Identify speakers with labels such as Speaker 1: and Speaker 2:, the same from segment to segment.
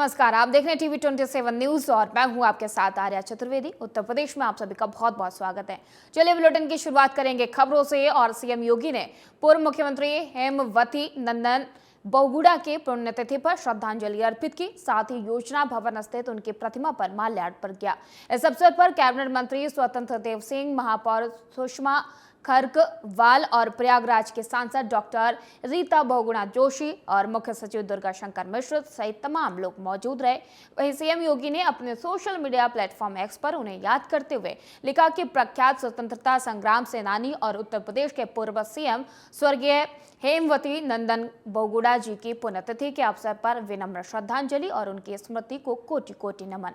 Speaker 1: नमस्कार, आप देख रहे हैं टीवी 27 न्यूज और मैं हूं आपके साथ आर्या चतुर्वेदी। उत्तर प्रदेश में आप सभी का बहुत बहुत स्वागत है। चलिए बुलेटिन की शुरुआत करेंगे खबरों से। और सीएम योगी ने पूर्व मुख्यमंत्री हेमवती नंदन बहुगुणा के पुण्यतिथि पर श्रद्धांजलि अर्पित की। साथ ही योजना भवन स्थित उनकी प्रतिमा पर माल्यार्पण किया। इस अवसर पर कैबिनेट मंत्री स्वतंत्र देव सिंह, महापौर सुषमा खरकवाल और प्रयागराज के सांसद डॉक्टर रीता बहुगुणा जोशी और मुख्य सचिव दुर्गा शंकर मिश्र सहित तमाम लोग मौजूद रहे। वहीं सीएम योगी ने अपने सोशल मीडिया प्लेटफॉर्म एक्स पर उन्हें याद करते हुए लिखा कि प्रख्यात स्वतंत्रता संग्राम सेनानी और उत्तर प्रदेश के पूर्व सीएम स्वर्गीय हेमवती नंदन बहुगुणा जी की पुण्यतिथि के अवसर पर विनम्र श्रद्धांजलि और उनकी स्मृति को कोटि कोटि नमन।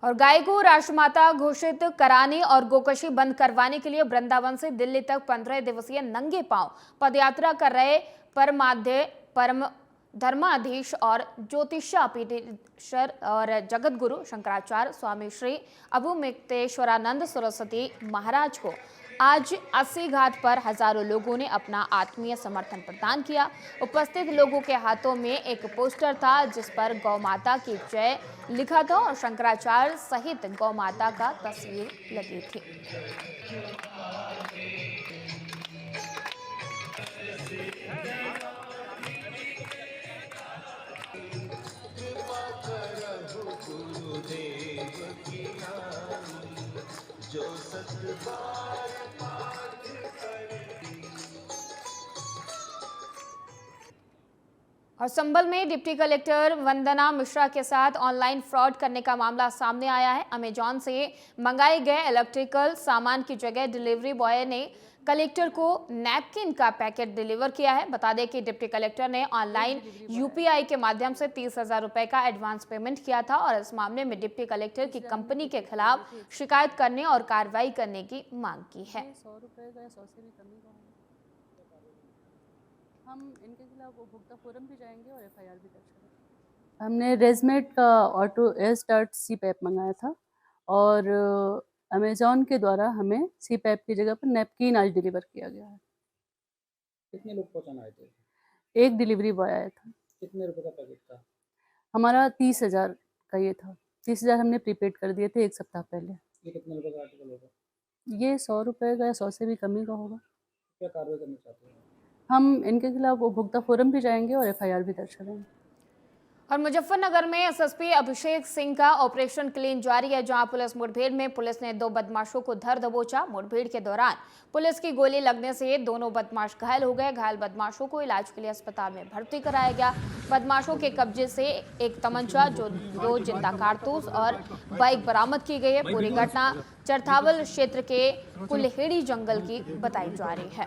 Speaker 1: और गाय को राष्ट्रमाता घोषित कराने और गोकशी बंद करवाने के लिए वृंदावन से दिल्ली तक 15 दिवसीय नंगे पांव पदयात्रा कर रहे परम धर्माधीश और ज्योतिषापीठेश्वर और जगत गुरु शंकराचार्य स्वामी श्री अभुमुक्तेश्वरानंद सरस्वती महाराज को आज 80 घाट पर हजारों लोगों ने अपना आत्मीय समर्थन प्रदान किया। उपस्थित लोगों के हाथों में एक पोस्टर था जिस पर गौ माता की जय लिखा था और शंकराचार्य सहित गौ माता का तस्वीर लगी थी। और संभल में डिप्टी कलेक्टर वंदना मिश्रा के साथ ऑनलाइन फ्रॉड करने का मामला सामने आया है। अमेजॉन से मंगाए गए इलेक्ट्रिकल सामान की जगह डिलीवरी बॉय ने कलेक्टर को नैपकिन का पैकेट डिलीवर किया है। बता दें कि डिप्टी कलेक्टर ने ऑनलाइन यूपीआई के माध्यम से 30,000 रुपए का एडवांस पेमेंट किया था और इस मामले में डिप्टी कलेक्टर की कंपनी के खिलाफ शिकायत करने और कार्रवाई करने की मांग की है।
Speaker 2: 100 रुपए का या 100 से भी कमी का हम इनके खिलाफ उपभोक्ता फोरम भी जाएंगे और एफआईआर भी दर्ज करेंगे। हमने रेजमेट का ऑटो सी पैप मंगाया था और अमेजॉन के द्वारा हमें सी पैप की जगह पर नैपकिन आज डिलीवर किया गया है।
Speaker 3: कितने लोग पहुंचाना आए थे?
Speaker 2: एक डिलीवरी बॉय आया था।
Speaker 3: कितने रुपए का पैकेट था?
Speaker 2: हमारा 30,000 का ये था। 30,000 हमने प्रीपेड कर दिए थे एक सप्ताह पहले।
Speaker 3: ये कितने रुपए का आर्टिकल होगा?
Speaker 2: ये 100 रुपए का या 100 से भी कमी का होगा।
Speaker 3: क्या कार्रवाई करना चाहते हैं?
Speaker 2: हम इनके खिलाफ उपभोक्ता फोरम भी जाएंगे और एफआईआर भी दर्ज करेंगे।
Speaker 1: और मुजफ्फरनगर में एसएसपी अभिषेक सिंह का ऑपरेशन क्लीन जारी है, जहां पुलिस मुठभेड़ में पुलिस ने 2 बदमाशों को धर दबोचा। मुठभेड़ के दौरान पुलिस की गोली लगने से दोनों बदमाश घायल हो गए। घायल बदमाशों को इलाज के लिए अस्पताल में भर्ती कराया गया। बदमाशों के कब्जे से एक तमंचा, जो 2 जिंदा कारतूस और बाइक बरामद की गई है। पूरी घटना चरथावल क्षेत्र के कुल्हेड़ी जंगल की बताई जा रही है।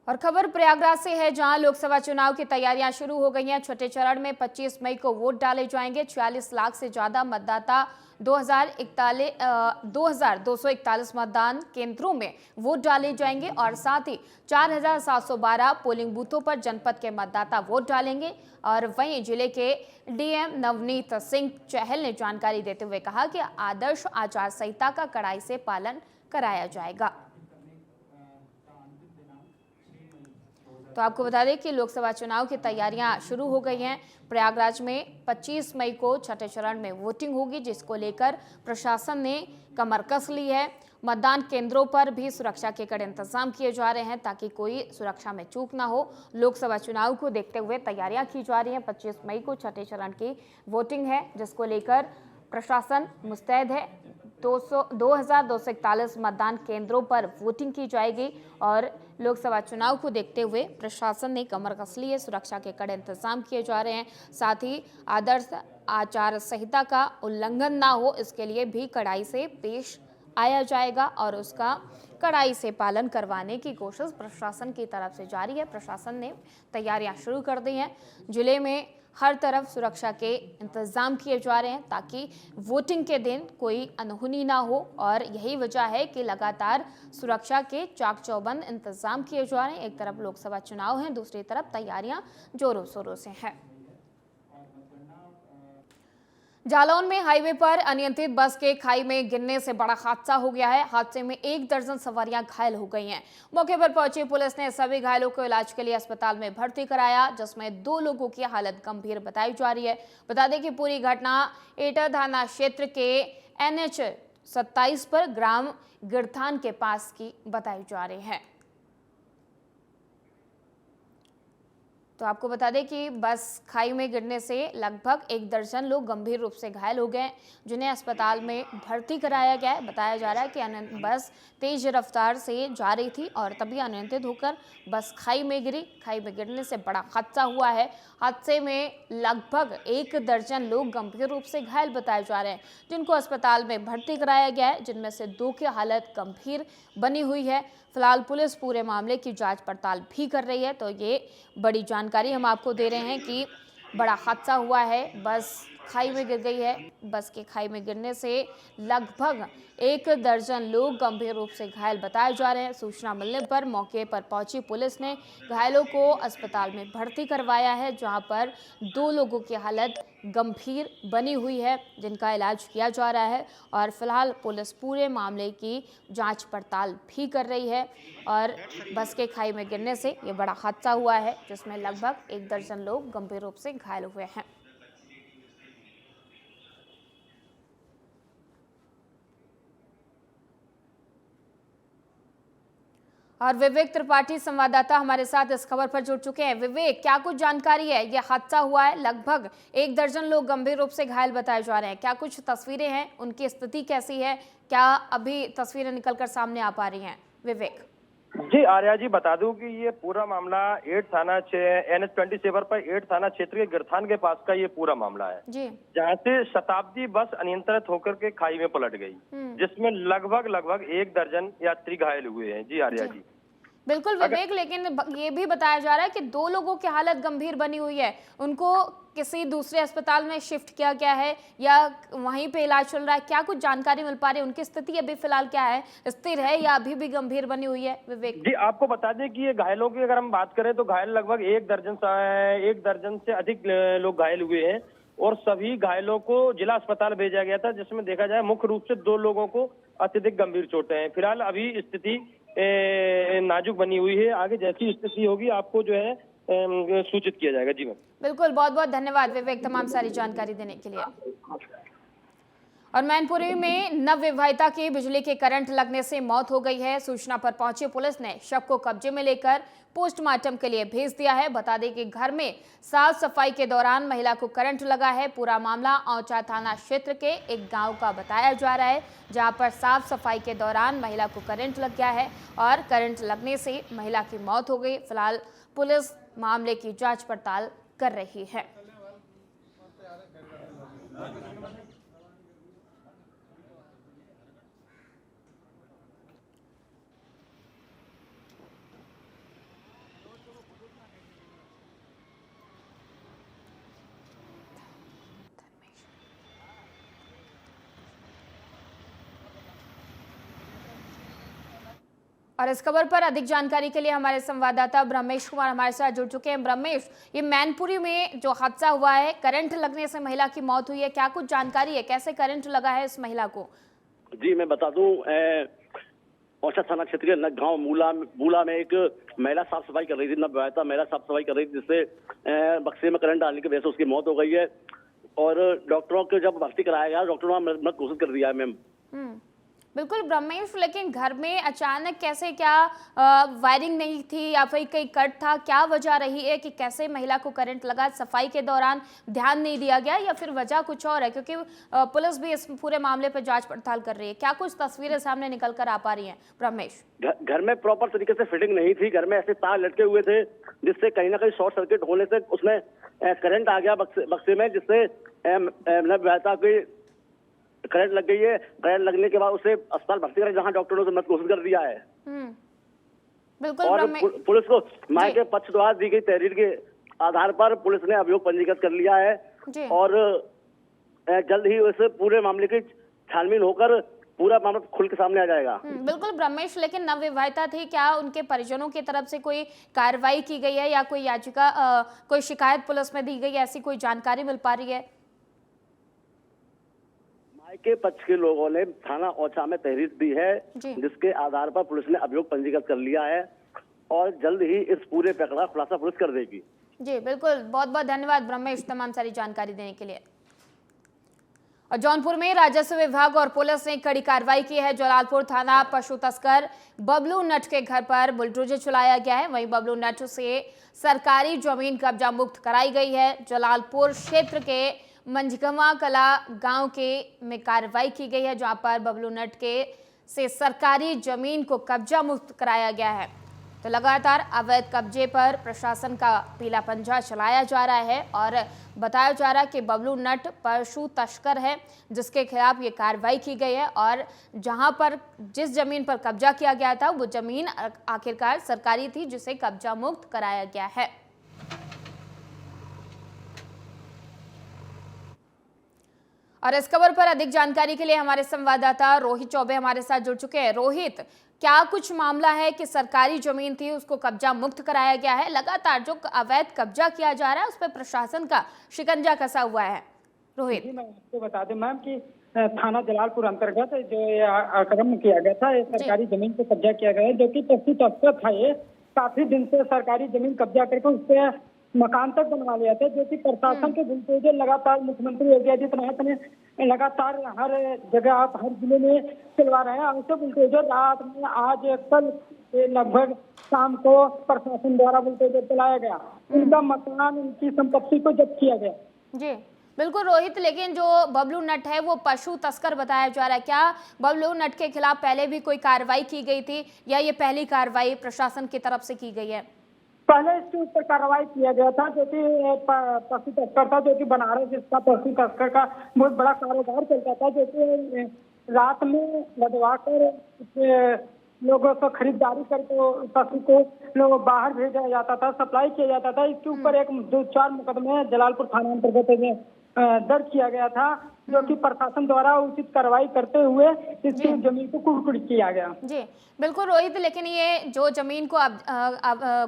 Speaker 1: और खबर प्रयागराज से है, जहां लोकसभा चुनाव की तैयारियां शुरू हो गई हैं। छठे चरण में 25 मई को वोट डाले जाएंगे। 46 लाख से ज्यादा मतदाता 2,241 मतदान केंद्रों में वोट डाले जाएंगे और साथ ही 4,712 पोलिंग बूथों पर जनपद के मतदाता वोट डालेंगे। और वहीं जिले के डीएम नवनीत सिंह चहल ने जानकारी देते हुए कहा कि आदर्श आचार संहिता का कड़ाई से पालन कराया जाएगा। तो आपको बता दें कि लोकसभा चुनाव की तैयारियां शुरू हो गई हैं। प्रयागराज में 25 मई को छठे चरण में वोटिंग होगी, जिसको लेकर प्रशासन ने कमर कस ली है। मतदान केंद्रों पर भी सुरक्षा के कड़े इंतजाम किए जा रहे हैं ताकि कोई सुरक्षा में चूक ना हो। लोकसभा चुनाव को देखते हुए तैयारियां की जा रही हैं। 25 मई को छठे चरण की वोटिंग है, जिसको लेकर प्रशासन मुस्तैद है। 2,241 मतदान केंद्रों पर वोटिंग की जाएगी और लोकसभा चुनाव को देखते हुए प्रशासन ने कमर कस ली है। सुरक्षा के कड़े इंतजाम किए जा रहे हैं। साथ ही आदर्श आचार संहिता का उल्लंघन ना हो, इसके लिए भी कड़ाई से पेश आया जाएगा और उसका कड़ाई से पालन करवाने की कोशिश प्रशासन की तरफ से जारी है। प्रशासन ने तैयारियां शुरू कर दी हैं। जिले में हर तरफ सुरक्षा के इंतजाम किए जा रहे हैं ताकि वोटिंग के दिन कोई अनहोनी ना हो, और यही वजह है कि लगातार सुरक्षा के चाक चौबंद इंतजाम किए जा रहे हैं। एक तरफ लोकसभा चुनाव है, दूसरी तरफ तैयारियां जोरों शोरों से हैं। जालौन में हाईवे पर अनियंत्रित बस के खाई में गिरने से बड़ा हादसा हो गया है। हादसे में 1 दर्जन सवारियां घायल हो गई हैं। मौके पर पहुंची पुलिस ने सभी घायलों को इलाज के लिए अस्पताल में भर्ती कराया, जिसमें 2 लोगों की हालत गंभीर बताई जा रही है। बता दें कि पूरी घटना एटा थाना क्षेत्र के NH 27 पर ग्राम गिरथान के पास की बताई जा रही है। तो आपको बता दें कि बस खाई में गिरने से लगभग 1 दर्जन लोग गंभीर रूप से घायल हो गए, जिन्हें अस्पताल में भर्ती कराया गया है। बताया जा रहा है कि बस तेज रफ्तार से जा रही थी और तभी अनियंत्रित होकर बस खाई में गिरी। खाई में गिरने से बड़ा हादसा हुआ है। हादसे में लगभग 1 दर्जन लोग गंभीर रूप से घायल बताए जा रहे हैं, जिनको अस्पताल में भर्ती कराया गया है, जिनमें से 2 की हालत गंभीर बनी हुई है। फिलहाल पुलिस पूरे मामले की जांच पड़ताल भी कर रही है। तो ये बड़ी जानकारी हम आपको दे रहे हैं कि बड़ा हादसा हुआ है, बस खाई में गिर गई है। बस के खाई में गिरने से लगभग 1 दर्जन लोग गंभीर रूप से घायल बताए जा रहे हैं। सूचना मिलने पर मौके पर पहुंची पुलिस ने घायलों को अस्पताल में भर्ती करवाया है, जहां पर 2 लोगों की हालत गंभीर बनी हुई है, जिनका इलाज किया जा रहा है। और फिलहाल पुलिस पूरे मामले की जांच पड़ताल भी कर रही है। और बस के खाई में गिरने से ये बड़ा हादसा हुआ है, जिसमें लगभग 1 दर्जन लोग गंभीर रूप से घायल हुए हैं। और विवेक त्रिपाठी संवाददाता हमारे साथ इस खबर पर जुड़ चुके हैं। विवेक, क्या कुछ जानकारी है? यह हादसा हुआ है, लगभग 1 दर्जन लोग गंभीर रूप से घायल बताए जा रहे हैं। क्या कुछ तस्वीरें हैं, उनकी स्थिति कैसी है? क्या अभी तस्वीरें निकलकर सामने आ पा रही हैं? विवेक
Speaker 4: जी आर्या जी, बता दूं कि ये पूरा मामला NH 27 पर 8 थाना क्षेत्र के गिरथान के पास का ये पूरा मामला है
Speaker 1: जी,
Speaker 4: जहाँ से शताब्दी बस अनियंत्रित होकर के खाई में पलट गई, जिसमें लगभग 1 दर्जन यात्री घायल हुए हैं। जी आर्या जी
Speaker 1: बिल्कुल विवेक, लेकिन ये भी बताया जा रहा है कि 2 लोगों की हालत गंभीर बनी हुई है। उनको किसी दूसरे अस्पताल में शिफ्ट किया गया है या वहीं पे इलाज चल रहा है? क्या कुछ जानकारी मिल पा रही है? उनकी स्थिति अभी फिलहाल क्या है, स्थिर है या अभी भी गंभीर बनी हुई है? विवेक
Speaker 4: जी, आपको बता दें कि ये घायलों की अगर हम बात करें तो घायल लगभग 1 दर्जन से अधिक लोग घायल हुए हैं और सभी घायलों को जिला अस्पताल भेजा गया था, जिसमें देखा जाए मुख्य रूप से 2 लोगों को अत्यधिक गंभीर चोटें हैं। फिलहाल अभी स्थिति नाजुक बनी हुई है। आगे जैसी स्थिति होगी आपको जो है सूचित किया जाएगा। जी मैम
Speaker 1: बिल्कुल, बहुत बहुत धन्यवाद विवेक तमाम सारी जानकारी देने के लिए। और मैनपुरी में नवविवाहिता की बिजली के करंट लगने से मौत हो गई है। सूचना पर पहुंची पुलिस ने शव को कब्जे में लेकर पोस्टमार्टम के लिए भेज दिया है। बता दें कि घर में साफ सफाई के दौरान महिला को करंट लगा है। पूरा मामला औचा थाना क्षेत्र के एक गांव का बताया जा रहा है, जहां पर साफ सफाई के दौरान महिला को करंट लग गया है और करंट लगने से महिला की मौत हो गई। फिलहाल पुलिस मामले की जांच पड़ताल कर रही है। और इस खबर पर अधिक जानकारी के लिए हमारे संवाददाता ब्रह्मेश कुमार हमारे साथ जुड़ चुके हैं। ब्रह्मेश, ये मैनपुरी में जो हादसा हुआ है, करंट लगने से महिला की मौत हुई है, क्या कुछ जानकारी है? कैसे करंट लगा है इस महिला को?
Speaker 5: जी मैं बता दूं, औचा थाना क्षेत्र के गांव मूला में एक महिला साफ सफाई कर रही थी, नवविवाहिता महिला साफ सफाई कर रही थी, जिससे बक्से में करंट डालने की वजह से उसकी मौत हो गई है। और डॉक्टरों को जब भर्ती कराया गया, डॉक्टरों ने मृत घोषित कर दिया है। मैम
Speaker 1: बिल्कुल ब्रह्मेश, लेकिन घर में अचानक कैसे, क्या वायरिंग नहीं थी या फिर कहीं कट था? क्या वजह रही है कि कैसे महिला को करंट लगा? सफाई के दौरान ध्यान नहीं दिया गया या फिर वजह कुछ और है? क्योंकि पुलिस भी इस पूरे मामले पर जांच पड़ताल कर रही है। क्या कुछ तस्वीरें सामने निकल कर आ पा रही हैं ब्रह्मेश?
Speaker 5: घर में प्रॉपर तरीके से फिटिंग नहीं थी। घर में ऐसे तार लटके हुए थे, जिससे कहीं ना कहीं शॉर्ट सर्किट होने से उसमें करंट आ गया बक्से में, जिससे नवविवाहिता की करंट लग गई है। करंट लगने के बाद उसे अस्पताल भर्ती करा, जहां डॉक्टरों ने मृत घोषित कर दिया है।
Speaker 1: बिल्कुल।
Speaker 5: और पुलिस को मां के पक्ष द्वारा दी गई तहरीर के आधार पर पुलिस ने अभियोग पंजीकृत कर लिया है
Speaker 1: जी।
Speaker 5: और जल्द ही इस पूरे मामले की छानबीन होकर पूरा मामला खुल के सामने आ जाएगा।
Speaker 1: बिल्कुल ब्रह्मेश, लेकिन नवविवाहिता थी, क्या उनके परिजनों की तरफ से कोई कार्रवाई की गई है या कोई याचिका कोई शिकायत पुलिस में दी गई है, ऐसी कोई जानकारी मिल पा रही है?
Speaker 5: मायके पक्ष के लोगों ने थाना ओछा में तहरीर दी है, जिसके आधार पर पुलिस ने अभियोग पंजीकृत कर लिया है और जल्द ही इस पूरे प्रकरण का खुलासा पुलिस कर देगी।
Speaker 1: जी बिल्कुल, बहुत बहुत धन्यवाद ब्रह्मेश तमाम सारी जानकारी देने के लिए। और जौनपुर में राजस्व विभाग और पुलिस ने कड़ी कार्रवाई की है। जलालपुर थाना पशु तस्कर बबलू नट के घर पर बुलडोजर चलाया गया है। वहीं बबलू नट से सरकारी जमीन कब्जा मुक्त कराई गई है। जलालपुर क्षेत्र के मंझगवा कला गांव के में कार्रवाई की गई है, जहां पर बबलू नट के से सरकारी जमीन को कब्जा मुक्त कराया गया है। तो लगातार अवैध कब्जे पर प्रशासन का पीला पंजा चलाया जा रहा है और बताया जा रहा है कि बबलू नट पशु तस्कर है, जिसके खिलाफ ये कार्रवाई की गई है और जहां पर जिस जमीन पर कब्जा किया गया था वो जमीन आखिरकार सरकारी थी, जिसे कब्जा मुक्त कराया गया है। और इस खबर पर अधिक जानकारी के लिए हमारे संवाददाता रोहित चौबे हमारे साथ जुड़ चुके हैं। रोहित, क्या कुछ मामला है कि सरकारी जमीन थी उसको कब्जा मुक्त कराया गया है? लगातार जो अवैध कब्जा किया जा रहा है उस पर प्रशासन का शिकंजा कसा हुआ है। रोहित,
Speaker 3: मैं आपको बता दें मैम कि थाना जलालपुर अंतर्गत जो ये आक्रमण किया गया था, ये सरकारी जमीन पे कब्जा किया गया है, जो कि पशु तस्कर था। ये काफी दिन से सरकारी जमीन कब्जा करके उस पर मकान तक बनवा लिया था, जो कि प्रशासन के बुलडोजर लगातार मुख्यमंत्री योगी आदित्यनाथ ने लगातार हर जगह आप हर जिले में चलवा रहे हैं। ऐसे बुलडोजर रात में आज कल लगभग शाम को प्रशासन द्वारा बुलडोजर चलाया गया, उनका मकान उनकी संपत्ति को जब्त किया गया।
Speaker 1: जी बिल्कुल रोहित, लेकिन जो बबलू नट है वो पशु तस्कर बताया जा रहा है। क्या बबलू नट के खिलाफ पहले भी कोई कार्रवाई की गई थी या ये पहली कार्रवाई प्रशासन की तरफ से की गई है?
Speaker 3: पहले इसके ऊपर कार्रवाई किया गया था, जो कि पशु तस्कर था, जो कि बनारस जिसका पशु तस्कर का बहुत बड़ा कारोबार चलता था, जो कि रात में लदवा कर लोगों से खरीदारी करके पशु को लोग बाहर भेजा जाता था, सप्लाई किया जाता था। इसके ऊपर एक 2-4 मुकदमे जलालपुर थाना अंतर्गत में दर्ज किया गया था, जो कि प्रशासन द्वारा उचित कार्रवाई करते हुए इसकी जमीन को कुर्क किया गया।
Speaker 1: जी बिल्कुल रोहित, लेकिन ये जो जमीन को अब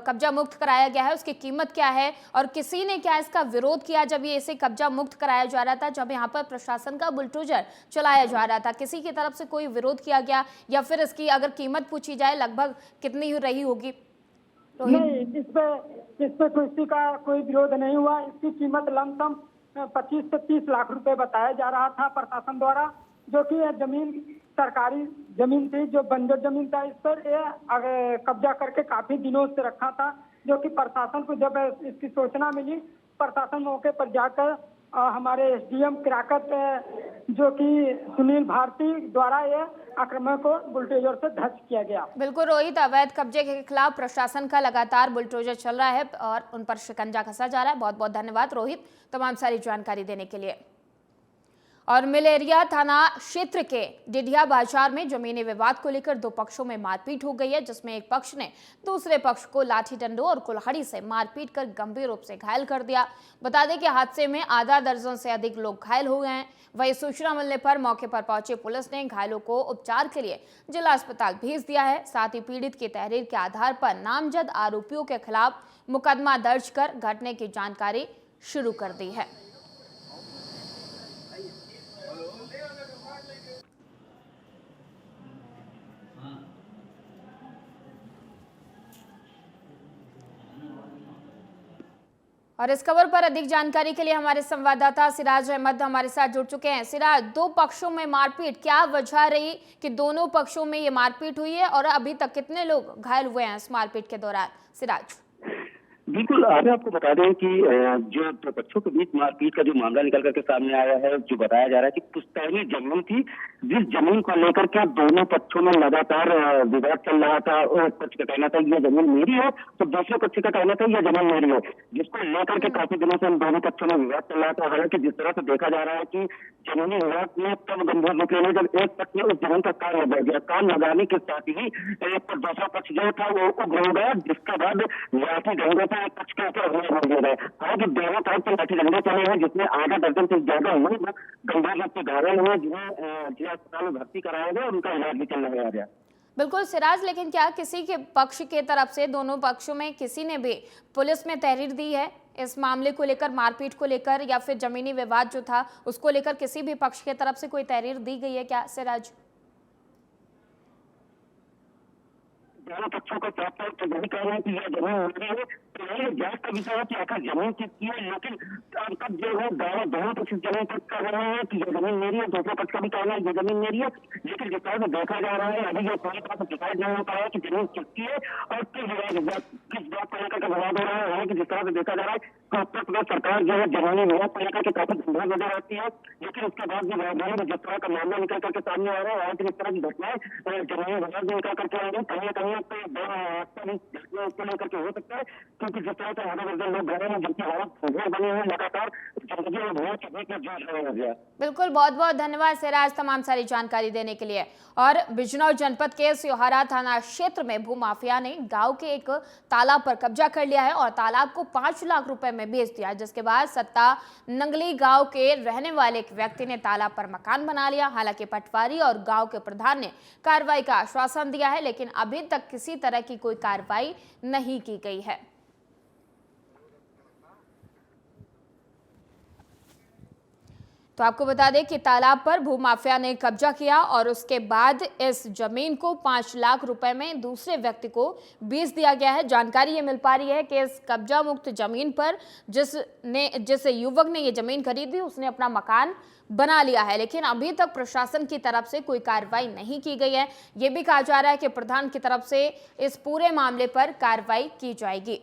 Speaker 1: कब्जा मुक्त कराया गया है उसकी कीमत क्या है और किसी ने क्या इसका विरोध किया जब ये इसे कब्जा मुक्त कराया जा रहा था, जब यहाँ पर प्रशासन का बुलडोजर चलाया जा रहा था? किसी की तरफ से कोई विरोध किया गया या फिर इसकी अगर कीमत पूछी जाए लगभग कितनी रही होगी?
Speaker 3: नहीं, इस पे किसी का कोई विरोध नहीं हुआ। इसकी कीमत लमसम 25 से 30 लाख रुपए बताया जा रहा था प्रशासन द्वारा, जो कि यह जमीन सरकारी जमीन थी, जो बंजर जमीन था। इस पर यह कब्जा करके काफी दिनों से रखा था, जो कि प्रशासन को जब इसकी सूचना मिली, प्रशासन मौके पर जाकर हमारे एसडीएम किराकत जो कि सुनील भारती द्वारा यह आक्रमण को बुलडोजर से ध्वस्त किया गया।
Speaker 1: बिल्कुल रोहित, अवैध कब्जे के खिलाफ प्रशासन का लगातार बुलडोजर चल रहा है और उन पर शिकंजा कसा जा रहा है। बहुत बहुत धन्यवाद रोहित तमाम सारी जानकारी देने के लिए। और मिलेरिया थाना क्षेत्र के डिडिया बाजार में जमीनी विवाद को लेकर दो पक्षों में मारपीट हो गई है, जिसमें एक पक्ष ने दूसरे पक्ष को लाठी डंडों और कुल्हाड़ी से मारपीट कर गंभीर रूप से घायल कर दिया। बता दें कि हादसे में आधा दर्जन से अधिक लोग घायल हो गए हैं। वहीं सूचना मिलने पर मौके पर पहुंची पुलिस ने घायलों को उपचार के लिए जिला अस्पताल भेज दिया है। साथ ही पीड़ित की तहरीर के आधार पर नामजद आरोपियों के खिलाफ मुकदमा दर्ज कर घटना की जानकारी शुरू कर दी है। और इस खबर पर अधिक जानकारी के लिए हमारे संवाददाता सिराज अहमद हमारे साथ जुड़ चुके हैं। सिराज, दो पक्षों में मारपीट, क्या वजह रही कि दोनों पक्षों में ये मारपीट हुई है और अभी तक कितने लोग घायल हुए हैं इस मारपीट के दौरान? सिराज,
Speaker 6: बिल्कुल, आगे आपको बता दें कि जो दो पक्षों के बीच मारपीट का जो मामला निकल करके सामने आया है, जो बताया जा रहा है कि पुश्तैनी जमीन थी, जिस जमीन को लेकर के दोनों पक्षों में लगातार विवाद चल रहा था। एक पक्ष का कहना था यह जमीन मेरी है, तो दूसरे पक्ष का कहना था यह जमीन मेरी है, जिसको लेकर के काफी दिनों से इन दोनों पक्षों में विवाद चल रहा था। हालांकि जिस तरह से देखा जा रहा है कि जमीनी विवाद में तब गंभीर रूप लेने जब एक पक्ष ने उस जमीन का काम लगा दिया, काम लगाने के साथ ही एक दूसरा पक्ष जो था वो उग्र हो गया, जिसके बाद लाठी डंडों से पक्ष के ऊपर हमले बोल दिए गए। हालांकि दोनों तरफ से लाठी डंडे चले हैं, जिसमें आधा दर्जन से ज्यादा लोग गंभीर रूप से घायल हुए, जिन्हें जिला अस्पताल में भर्ती कराया गया और उनका इलाज भी चल रहा है।
Speaker 1: बिल्कुल सिराज, लेकिन क्या किसी के पक्ष के तरफ से, दोनों पक्षों में किसी ने भी पुलिस में तहरीर दी है इस मामले को लेकर, मारपीट को लेकर, या फिर जमीनी विवाद जो था उसको लेकर किसी भी पक्ष की तरफ से कोई तहरीर दी गई है क्या सिराज?
Speaker 6: दोनों पक्षों का साफ तौर पर यही कह रहे हैं कि यह जमीन मेरी है। तो यही जांच का विषय है कि आखिर जमीन किसकी है, लेकिन अब तक जो है दोनों पक्ष जमीन तक कर रहे हैं कि यह जमीन मेरी है, दूसरे पक्ष का भी कहना है ये जमीन मेरी है। लेकिन जिस तरह से देखा जा रहा है, अभी जो पूरी तरह से दिखाई नहीं हो पाया कि जमीन किसकी है और किस बात को लेकर विवाद हो रहा है। हालांकि जिस तरह से देखा जा रहा है तो उत्तर प्रदेश सरकार जो है जमीनी विवाद को लेकर के काफी गंभीर नजर आती है, लेकिन उसके बाद भी राजधानी में जिस तरह का मामला निकल करके सामने आ रहा है, हालांकि इस तरह की घटनाएं जमीनी विवाद में निकल करके आएंगी, कहीं ना कहीं को लेकर के हो सकता है, क्योंकि जिस तरह से आधा दर्जन लोग घरों में जिनकी हालत गंभीर बनी हुई, लगातार जिंदगी और मौत के बीच में जूझ रहे हैं।
Speaker 1: बिल्कुल, बहुत बहुत धन्यवाद सिराज तमाम सारी जानकारी देने के लिए। और बिजनौर जनपद के सियोहारा थाना क्षेत्र में भूमाफिया ने गांव के एक तालाब पर कब्जा कर लिया है और तालाब को 5 लाख रुपए में बेच दिया, जिसके बाद सत्ता नंगली गांव के रहने वाले एक व्यक्ति ने तालाब पर मकान बना लिया। हालांकि पटवारी और गांव के प्रधान ने कार्रवाई का आश्वासन दिया है, लेकिन अभी तक किसी तरह की कोई कार्रवाई नहीं की गई है। तो आपको बता दें कि तालाब पर भूमाफिया ने कब्जा किया और उसके बाद इस जमीन को 5 लाख रुपए में दूसरे व्यक्ति को बेच दिया गया है। जानकारी ये मिल पा रही है कि इस कब्जा मुक्त जमीन पर जिस युवक ने ये जमीन खरीदी उसने अपना मकान बना लिया है, लेकिन अभी तक प्रशासन की तरफ से कोई कार्रवाई नहीं की गई है। ये भी कहा जा रहा है कि प्रधान की तरफ से इस पूरे मामले पर कार्रवाई की जाएगी।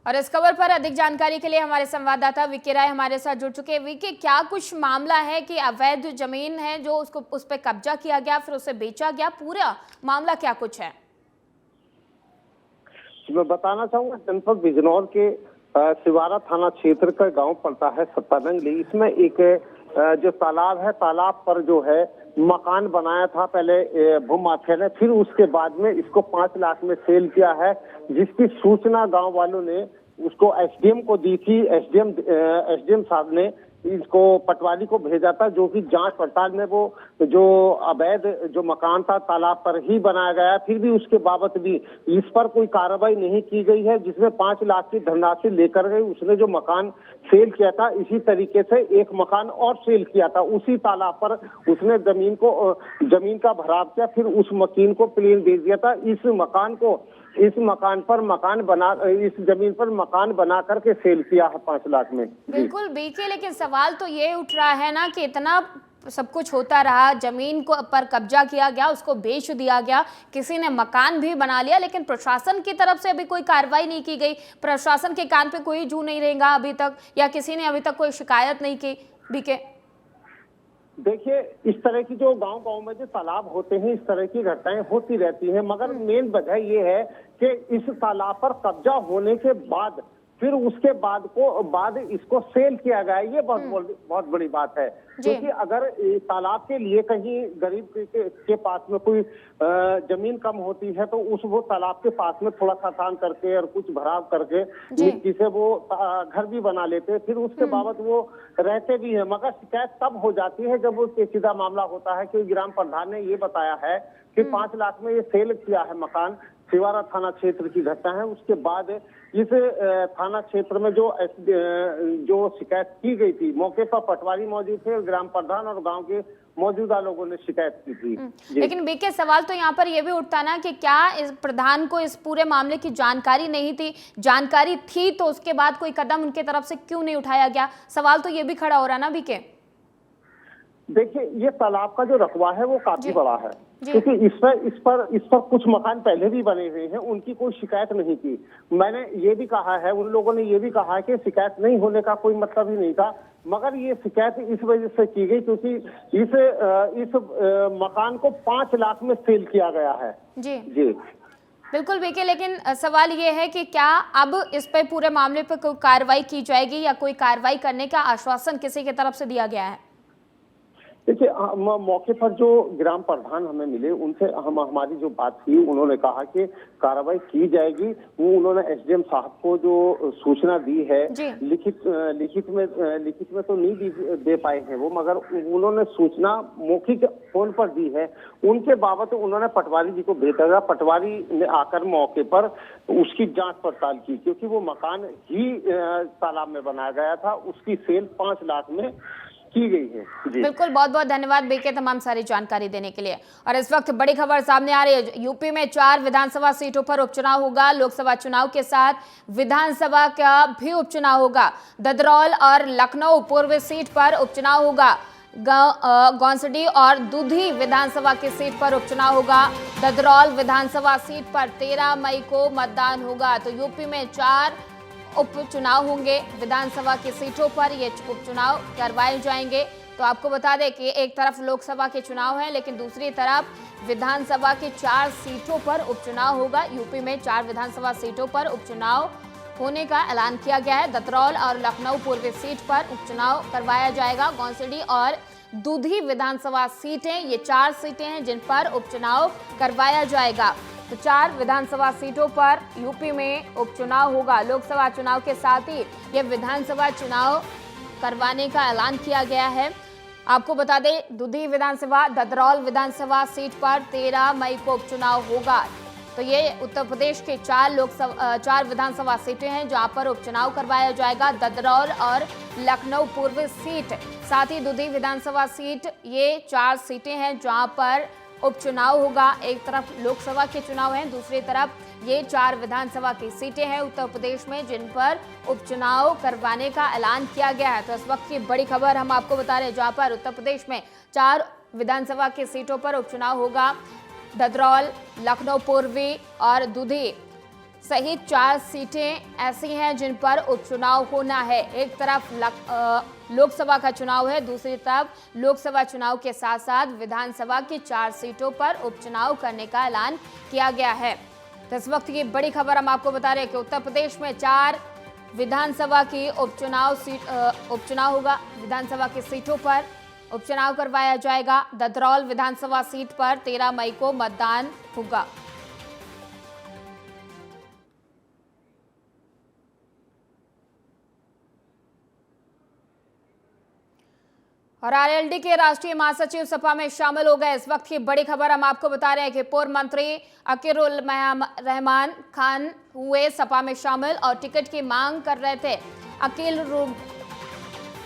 Speaker 1: और इस खबर पर अधिक जानकारी के लिए हमारे संवाददाता विकी राय हमारे साथ जुड़ चुके हैं। विकी, क्या कुछ मामला है कि अवैध जमीन है जो उस पर कब्जा किया गया, फिर उसे बेचा गया, पूरा मामला क्या कुछ है?
Speaker 7: मैं बताना चाहूंगा, जनपद बिजनौर के सिवारा थाना क्षेत्र का गांव पड़ता है सत्ता नंगली। इसमें एक जो तालाब है, तालाब पर जो है मकान बनाया था पहले भूमाफिया ने, फिर उसके बाद में इसको 5 लाख में सेल किया है, जिसकी सूचना गांव वालों ने उसको एसडीएम को दी थी। एसडीएम साहब ने इसको पटवारी को भेजा था, जो कि जांच पड़ताल में वो जो अवैध जो मकान था तालाब पर ही बनाया गया, फिर भी उसके बाबत भी इस पर कोई कार्रवाई नहीं की गई है, जिसमें 5 लाख की धनराशि लेकर गई। उसने जो मकान सेल किया था, इसी तरीके से एक मकान और सेल किया था उसी तालाब पर। उसने जमीन का भराव किया, फिर उस मकीन को प्लेन बेच दिया था। इस जमीन पर मकान बना करके सेल किया है 5 लाख में।
Speaker 1: बिल्कुल बीके, लेकिन सवाल तो ये उठ रहा है ना कि इतना सब कुछ होता रहा, जमीन को पर कब्जा किया गया, उसको बेच दिया गया, किसी ने मकान भी बना लिया, लेकिन प्रशासन की तरफ से अभी कोई कार्रवाई नहीं की गई। प्रशासन के कान पे कोई जू नहीं रहेगा अभी तक, या किसी ने अभी तक कोई शिकायत नहीं की बीके?
Speaker 7: देखिए, इस तरह की जो गांव में जो तालाब होते हैं, इस तरह की घटनाएं होती रहती हैं, मगर मेन वजह ये है कि इस तालाब पर कब्जा होने के बाद फिर उसके बाद इसको सेल किया गया। ये बहुत बड़ी बात है, क्योंकि अगर तालाब के लिए कहीं गरीब के पास में कोई जमीन कम होती है तो वो तालाब के पास में थोड़ा सा काम करके और कुछ भराव करके मिट्टी से वो घर भी बना लेते हैं, फिर उसके बाबत वो रहते भी हैं। मगर शिकायत तब हो जाती है जब वो पेचीदा मामला होता है। क्योंकि ग्राम प्रधान ने ये बताया है कि 5 लाख में ये सेल किया है मकान, सिवारा थाना क्षेत्र की घटना है। उसके बाद इस थाना क्षेत्र में जो शिकायत की गई थी, मौके पर पटवारी मौजूद थे, ग्राम प्रधान और गांव के मौजूदा लोगों ने शिकायत की थी।
Speaker 1: लेकिन बीके, सवाल तो यहाँ पर यह भी उठता ना कि क्या इस प्रधान को इस पूरे मामले की जानकारी नहीं थी? जानकारी थी तो उसके बाद कोई कदम उनके तरफ से क्यों नहीं उठाया गया? सवाल तो ये भी खड़ा हो रहा ना बीके।
Speaker 7: देखिए, ये तालाब का जो रकबा है वो काफी बड़ा है, क्योंकि इस पर कुछ मकान पहले भी बने हुए हैं, उनकी कोई शिकायत नहीं की। मैंने ये भी कहा है, उन लोगों ने ये भी कहा है कि शिकायत नहीं होने का कोई मतलब ही नहीं था, मगर ये शिकायत इस वजह से की गई क्योंकि इस मकान को 5 लाख में सेल किया गया है। जी
Speaker 1: बिल्कुल बीके, लेकिन सवाल ये है कि क्या अब इस पे पूरे मामले पर कोई कार्रवाई की जाएगी या कोई कार्रवाई करने का आश्वासन किसी की तरफ से दिया गया है?
Speaker 7: देखिए मौके पर जो ग्राम प्रधान हमें मिले उनसे हमारी जो बात हुई, उन्होंने कहा कि कार्रवाई की जाएगी। वो उन्होंने एसडीएम साहब को जो सूचना दी है, लिखित में तो नहीं दे पाए हैं वो, मगर उन्होंने सूचना मौखिक फोन पर दी है। उनके बाबत उन्होंने पटवारी जी को भेजा। पटवारी ने आकर मौके पर उसकी जांच पड़ताल की, क्योंकि वो मकान ही तालाब में बनाया गया था। उसकी सेल 5 लाख में की गई है। जी
Speaker 1: बिल्कुल, बहुत बहुत धन्यवाद बीके तमाम सारी जानकारी देने के लिए। और इस वक्त बड़ी खबर सामने आ रही है, यूपी में 4 विधानसभा सीटों पर उपचुनाव होगा। लोकसभा चुनाव के साथ विधानसभा का भी उपचुनाव होगा। ददरौल और लखनऊ पूर्व सीट पर उपचुनाव होगा। गौंसडी और दूधी विधानसभा की सीट पर उपचुनाव होगा। ददरौल विधानसभा सीट पर 13 मई को मतदान होगा। तो यूपी में 4 उपचुनाव होंगे। विधानसभा की सीटों पर ये उपचुनाव करवाए जाएंगे। तो आपको बता दें कि एक तरफ लोकसभा के चुनाव है, लेकिन दूसरी तरफ विधानसभा की 4 सीटों पर उपचुनाव होगा। यूपी में 4 विधानसभा सीटों पर उपचुनाव होने का ऐलान किया गया है। ददरौल और लखनऊ पूर्वी सीट पर उपचुनाव करवाया जाएगा। गौंसडी और दूधी विधानसभा सीटें, ये 4 सीटें हैं जिन पर उपचुनाव करवाया जाएगा। तो 4 विधानसभा सीटों पर यूपी में उपचुनाव होगा। लोकसभा चुनाव के साथ ही ये विधानसभा चुनाव करवाने का ऐलान किया गया है। आपको बता दें, दूधी विधानसभा, ददरौल विधानसभा सीट पर 13 मई को उपचुनाव होगा। तो ये उत्तर प्रदेश के 4 विधानसभा सीटें हैं जहां पर उपचुनाव करवाया जाएगा। ददरौल और लखनऊ पूर्व सीट, साथ ही दूधी विधानसभा सीट, ये 4 सीटें हैं जहां पर उपचुनाव होगा। एक तरफ लोकसभा के चुनाव हैं, दूसरी तरफ ये 4 विधानसभा की सीटें हैं उत्तर प्रदेश में जिन पर उपचुनाव करवाने का ऐलान किया गया है। तो इस वक्त की बड़ी खबर हम आपको बता रहे हैं, जहां पर उत्तर प्रदेश में 4 विधानसभा की सीटों पर उपचुनाव होगा। ददरौल, लखनऊ पूर्वी और दूधी सहित 4 सीटें ऐसी हैं जिन पर उपचुनाव होना है। एक तरफ लोकसभा का चुनाव है, दूसरी तरफ लोकसभा चुनाव के साथ साथ विधानसभा की 4 सीटों पर उपचुनाव करने का ऐलान किया गया है। तो इस वक्त की बड़ी खबर हम आपको बता रहे हैं कि उत्तर प्रदेश में 4 विधानसभा की उपचुनाव होगा। विधानसभा की सीटों पर उपचुनाव करवाया जाएगा। ददरौल विधानसभा सीट पर 13 मई को मतदान होगा। और आरएलडी के राष्ट्रीय महासचिव सपा में शामिल हो गए। इस वक्त की बड़ी खबर हम आपको बता रहे हैं कि पूर्व मंत्री अकीरुल रहमान खान हुए सपा में शामिल और टिकट की मांग कर रहे थे अकील रूम।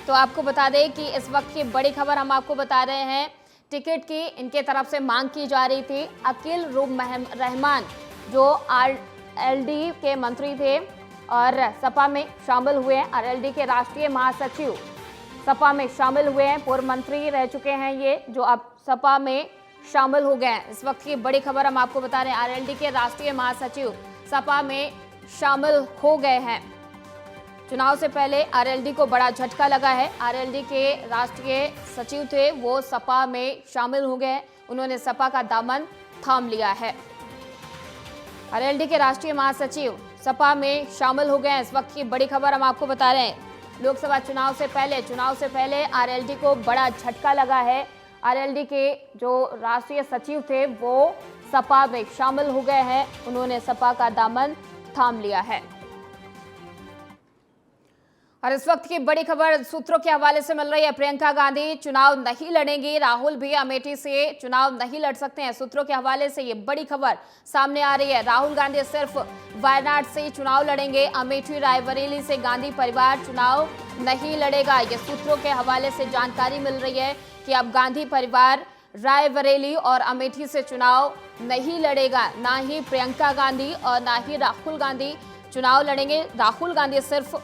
Speaker 1: तो आपको बता दें कि इस वक्त की बड़ी खबर हम आपको बता रहे हैं, टिकट की इनके तरफ से मांग की जा रही थी। अकील रूम रहमान जो आरएलडी के मंत्री थे और सपा में शामिल हुए हैं, आरएलडी के राष्ट्रीय महासचिव सपा में शामिल हुए हैं। पूर्व मंत्री रह चुके हैं ये, जो अब सपा में शामिल हो गए हैं। इस वक्त की बड़ी खबर हम आपको बता रहे हैं, आरएलडी के राष्ट्रीय महासचिव सपा में शामिल हो गए हैं। चुनाव से पहले आरएलडी को बड़ा झटका लगा है। आरएलडी के राष्ट्रीय सचिव थे, वो सपा में शामिल हो गए। उन्होंने सपा का दामन थाम लिया है। आरएलडी के राष्ट्रीय महासचिव सपा में शामिल हो गए हैं। इस वक्त की बड़ी खबर हम आपको बता रहे हैं, लोकसभा चुनाव से पहले आरएलडी को बड़ा झटका लगा है। आरएलडी के जो राष्ट्रीय सचिव थे वो सपा में शामिल हो गए हैं। उन्होंने सपा का दामन थाम लिया है। और इस वक्त की बड़ी खबर सूत्रों के हवाले से मिल रही है, प्रियंका गांधी चुनाव नहीं लड़ेंगी, राहुल भी अमेठी से चुनाव नहीं लड़ सकते हैं। सूत्रों के हवाले से ये बड़ी खबर सामने आ रही है। राहुल गांधी सिर्फ वायनाड से चुनाव लड़ेंगे, अमेठी रायबरेली से गांधी परिवार चुनाव नहीं लड़ेगा। ये सूत्रों के हवाले से जानकारी मिल रही है कि अब गांधी परिवार रायबरेली और अमेठी से चुनाव नहीं लड़ेगा। ना ही प्रियंका गांधी और ना ही राहुल गांधी चुनाव लड़ेंगे। राहुल गांधी सिर्फ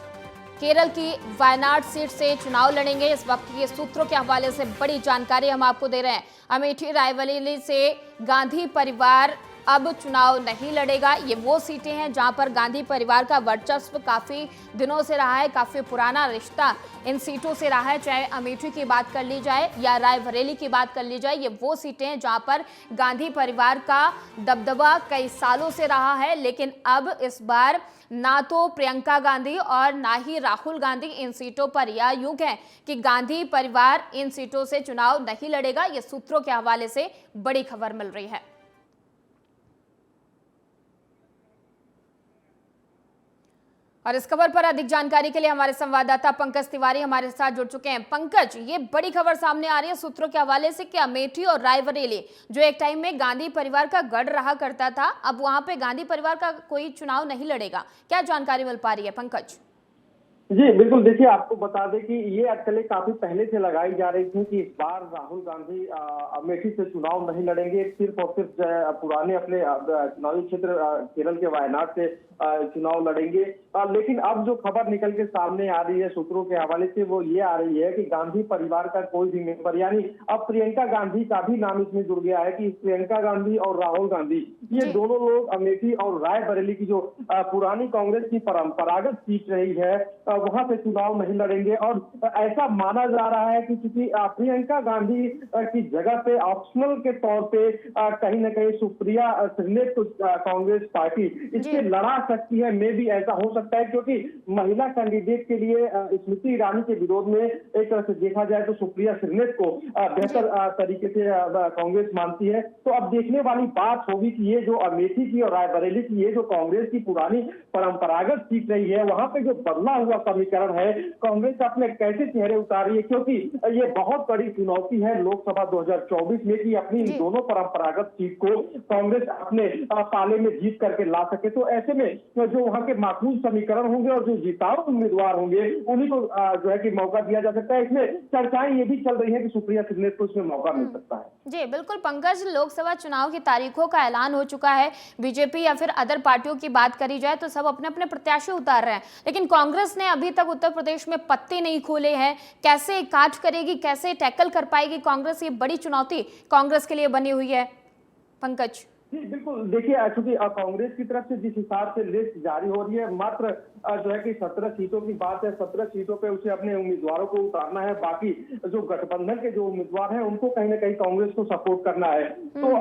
Speaker 1: केरल की वायनाड सीट से चुनाव लड़ेंगे। इस वक्त ये सूत्रों के हवाले से बड़ी जानकारी हम आपको दे रहे हैं। अमेठी रायबरेली से गांधी परिवार अब चुनाव नहीं लड़ेगा। ये वो सीटें हैं जहां पर गांधी परिवार का वर्चस्व काफी दिनों से रहा है, काफी पुराना रिश्ता इन सीटों से रहा है। चाहे अमेठी की बात कर ली जाए या रायबरेली की बात कर ली जाए, ये वो सीटें हैं जहां पर गांधी परिवार का दबदबा कई सालों से रहा है। लेकिन अब इस बार ना तो प्रियंका गांधी और ना ही राहुल गांधी इन सीटों पर, यह युग है कि गांधी परिवार इन सीटों से चुनाव नहीं लड़ेगा। ये सूत्रों के हवाले से बड़ी खबर मिल रही है। और इस खबर पर अधिक जानकारी के लिए हमारे संवाददाता पंकज तिवारी हमारे साथ जुड़ चुके हैं। पंकज, ये बड़ी खबर सामने आ रही है सूत्रों के हवाले से कि अमेठी और रायबरेली, जो एक टाइम में गांधी परिवार का गढ़ रहा करता था, अब वहां पे गांधी परिवार का कोई चुनाव नहीं लड़ेगा। क्या जानकारी मिल पा रही है पंकज?
Speaker 7: जी बिल्कुल, देखिए आपको बता दें कि ये अटकलें काफी पहले से लगाई जा रही थी कि इस बार राहुल गांधी अमेठी से चुनाव नहीं लड़ेंगे, सिर्फ और सिर्फ पुराने अपने चुनावी क्षेत्र केरल के वायनाड से चुनाव लड़ेंगे। लेकिन अब जो खबर निकल के सामने आ रही है सूत्रों के हवाले से, वो ये आ रही है कि गांधी परिवार का कोई भी मेंबर, यानी अब प्रियंका गांधी का भी नाम इसमें जुड़ गया है कि प्रियंका गांधी और राहुल गांधी, ये दोनों लोग अमेठी और रायबरेली की जो पुरानी कांग्रेस की परंपरागत सीट रही है वहां पे चुनाव नहीं लड़ेंगे। और ऐसा माना जा रहा है कि क्योंकि प्रियंका गांधी की जगह पे ऑप्शनल के तौर पे कहीं ना कहीं सुप्रिया श्रीनेत को कांग्रेस पार्टी इससे लड़ा सकती है। मे भी ऐसा हो सकता है क्योंकि महिला कैंडिडेट के लिए स्मृति ईरानी के विरोध में एक तरह से देखा जाए तो सुप्रिया श्रीनेत को बेहतर तरीके से कांग्रेस मानती है। तो अब देखने वाली बात होगी कि ये जो अमेठी की और रायबरेली की ये जो कांग्रेस की पुरानी परंपरागत सीट रही है, वहां पे जो बदला हुआ समीकरण है, कांग्रेस अपने कैसे चेहरे उतार रही है, क्योंकि ये बहुत बड़ी चुनौती है लोकसभा 2024 में कि अपनी इन दोनों परंपरागत सीट को कांग्रेस अपने पाले में जीत करके ला सके। तो ऐसे में जो वहां के माकूल समीकरण होंगे और जो जिताऊ उम्मीदवार होंगे उन्हीं को जो है कि मौका दिया जा सकता है। इसमें चर्चाएं ये भी चल रही है कि सुप्रिया श्रीनेत को इसमें मौका मिल सकता है।
Speaker 1: जी बिल्कुल पंकज, लोकसभा चुनाव की तारीखों का ऐलान हो चुका है। बीजेपी या फिर अदर पार्टियों की बात करी जाए तो सब अपने अपने प्रत्याशी उतार रहे हैं, लेकिन कांग्रेस ने अभी तक उत्तर प्रदेश में पत्ते नहीं खोले हैं। कैसे काट करेगी, कैसे टैकल कर पाएगी कांग्रेस? ये बड़ी चुनौती कांग्रेस के लिए बनी हुई है पंकज।
Speaker 7: जी बिल्कुल, देखिए चूंकि कांग्रेस की तरफ से जिस हिसाब से लिस्ट जारी हो रही है, मात्र जो है कि 17 सीटों की बात है, 17 सीटों पे उसे अपने उम्मीदवारों को उतारना है। बाकी जो गठबंधन के जो उम्मीदवार हैं उनको कहीं ना कहीं कांग्रेस को सपोर्ट करना है। तो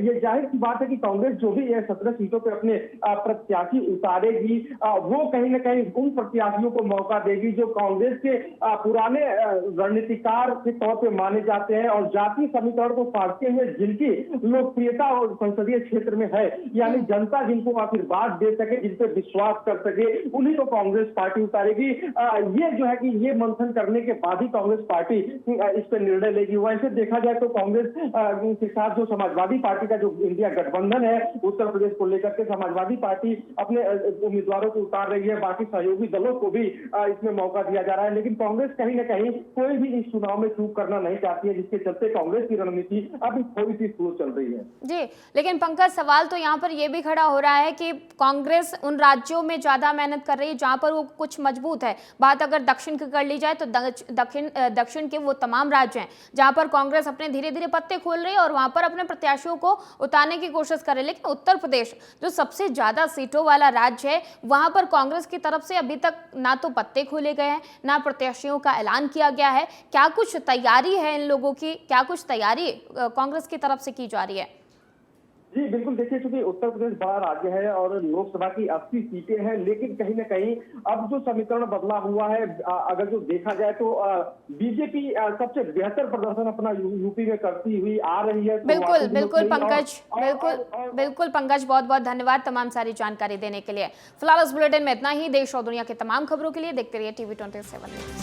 Speaker 7: ये जाहिर सी बात है कि कांग्रेस जो भी 17 सीटों पे अपने प्रत्याशी उतारेगी, वो कहीं ना कहीं उन प्रत्याशियों को मौका देगी जो कांग्रेस के पुराने रणनीतिकार के तौर पर माने जाते हैं और जातीय समीकरण को फाड़ते हुए जिनकी लोकप्रियता और संसदीय क्षेत्र में है, यानी जनता जिनको आशीर्वाद दे सके, जिन पे विश्वास कर सके, उन्हीं को कांग्रेस पार्टी उतारेगी। ये जो है कि ये मंथन करने के बाद ही कांग्रेस पार्टी इस पर निर्णय लेगी। वैसे देखा जाए तो कांग्रेस के साथ जो समाजवादी पार्टी का जो इंडिया गठबंधन है उत्तर प्रदेश को लेकर के, समाजवादी पार्टी अपने उम्मीदवारों को उतार रही है, बाकी सहयोगी दलों को भी इसमें मौका दिया जा रहा है। लेकिन कांग्रेस कहीं ना कहीं कोई भी इस चुनाव में चूक करना नहीं चाहती है, जिसके चलते कांग्रेस की रणनीति अभी थोड़ी सी स्लो चल रही है।
Speaker 1: जी, लेकिन पंकज सवाल तो यहाँ पर यह भी खड़ा हो रहा है कि कांग्रेस उन राज्यों में ज्यादा मेहनत कर रही है जहां पर वो कुछ मजबूत है। बात अगर दक्षिण की कर ली जाए तो दक्षिण के वो तमाम राज्य हैं जहां पर कांग्रेस अपने धीरे धीरे पत्ते खोल रही है और वहां पर अपने प्रत्याशियों को उतारने की कोशिश कर रही है। लेकिन उत्तर प्रदेश जो सबसे ज्यादा सीटों वाला राज्य है, वहां पर कांग्रेस की तरफ से अभी तक ना तो पत्ते खोले गए हैं, ना प्रत्याशियों का ऐलान किया गया है। क्या कुछ तैयारी है इन लोगों की, क्या कुछ तैयारी कांग्रेस की तरफ से की जा रही है?
Speaker 7: जी बिल्कुल, देखिए चूंकि उत्तर प्रदेश बड़ा राज्य है और लोकसभा की 80 सीटें हैं, लेकिन कहीं ना कहीं अब जो समीकरण बदला हुआ है, अगर जो देखा जाए तो बीजेपी सबसे बेहतर प्रदर्शन अपना यूपी में करती हुई आ रही है।
Speaker 1: बिल्कुल बिल्कुल पंकज, बिल्कुल पंकज, बहुत बहुत धन्यवाद तमाम सारी जानकारी देने के लिए। फिलहाल इस बुलेटिन में इतना ही। देश और दुनिया की तमाम खबरों के लिए देखते रहिए TV 27 न्यूज़।